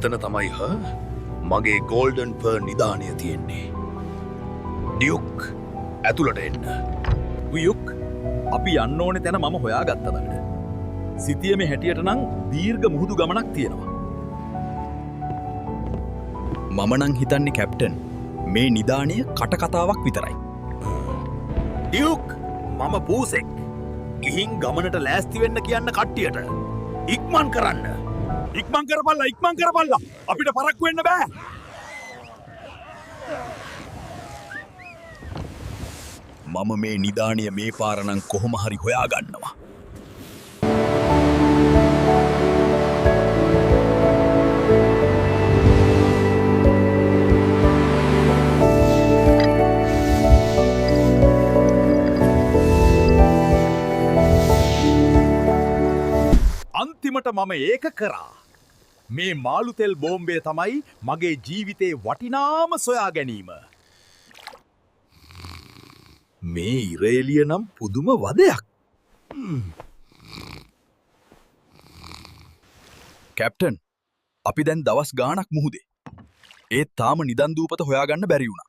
මෙතන තමයි මගේ ගෝල්ඩන් පර් නිධානය තියෙන්නේ. ඩියුක් ඇතුළට එන්න. වියුක් අපි යන්න ඕනේ තැන මම හොයාගත්තදට. සිතියම හැටියට නම් දීර්ඝ මුහුදු ගමනක් තියෙනවා. මම නම් හිතන්නේ කැප්ටන් මේ නිධානය කටකතාවක් විතරයි. ඩියුක් මම පූසෙක්. ගිහින් ගමනට ලෑස්ති වෙන්න කියන්න කට්ටියට. ඉක්මන් කරන්න. ඉක්මන් කරපල්ලා අපිට පරක්කු වෙන්න බෑ. මම මේ නිධානය මේ පාරණං කොහොම හරි හොයාගන්නවා. අන්තිමට මම ඒක කරා. මේ මාළුතෙල් බෝම්බය තමයි මගේ ජීවිතේ වටිනාම සොයා ගැනීම. මේ ඉරේලිය නම් පුදුම වදයක්. කැප්ටන් අපි දැන් දවස් ගානක් මුහුදේ. ඒත් තාම නිදන් දූපත හොයාගන්න බැරි වුණා.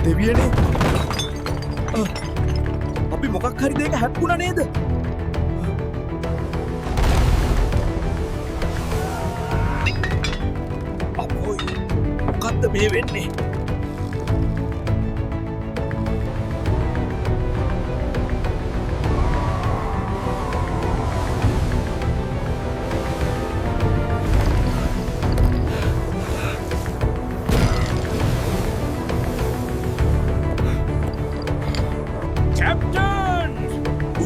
දෙවියනේ අපි මොකක් හරි දෙයක හැප්පුණා නේද? අපෝයි මොකද්ද මේ වෙන්නේ?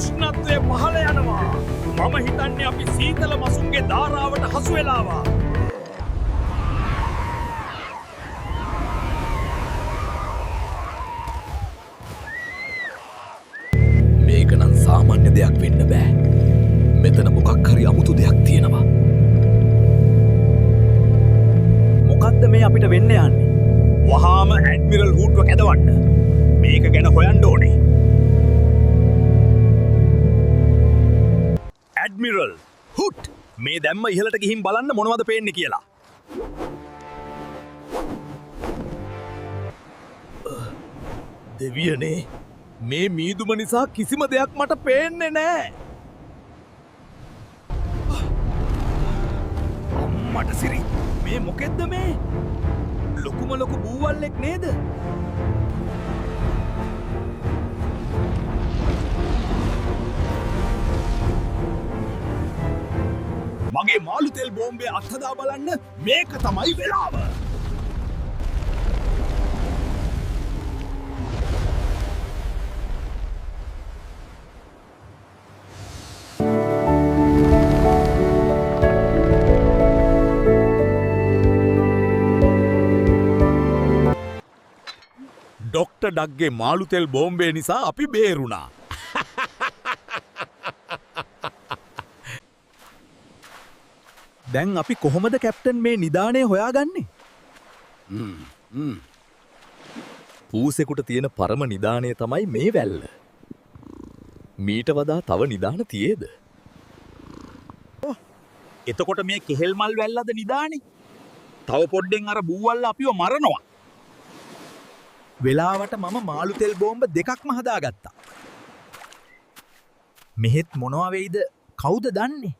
උෂ්ණත්වය පහළ යනවා. මම හිතන්නේ අපි සීතල මසුන්ගේ ධාරාවට හසු වෙලාවා. මේක නම් සාමාන්‍ය දෙයක් වෙන්න බෑ. මෙතන මොකක් හරි අමුතු දෙයක් තියෙනවා. මොකද්ද මේ අපිට වෙන්න යන්නේ? වහාම ඇඩ්මිරල් හූට්ව කැදවන්න. මේක ගැන හොයන්න ඕනේ. ඇඩ්මිරල් හුට් මේ දැම්ම ඉහලට ගිහින් බලන්න මොනවද පේන්නේ කියලා. දෙවියනේ මේ මීදුම නිසා කිසිම දෙයක් මට පේන්නේ නෑ. අම්මට සිරි මේ මොකෙද්ද මේ? ලොකුම ලොකු බූවල්ලෙක් නේද? මගේ මාළුතෙල් බෝම්බේ අත්හදා බලන්න මේක තමයි වෙලාව. ඩොක්ටර් ඩග්ගේ මාළුතෙල් බෝම්බේ නිසා අපි බේරුණා. දැන් අපි කොහොමද කැප්ටන් මේ නිධානය හොයාගන්නේ? පූසෙකුට තියෙන පරම නිධානය තමයි මේ වැල්ල. මීට වඩා තව නිධාන තියේද? එතකොට මේ කෙහෙල් මල් වැල්ලද නිධානේ? තව පොඩ්ඩෙන් අර බූවල්ල අපිව මරනවා. වෙලාවට මම මාළුතෙල් බෝම්බ දෙකක්ම හදාගත්තා. මෙහෙත් මොනවා වෙයිද කවුද දන්නේ?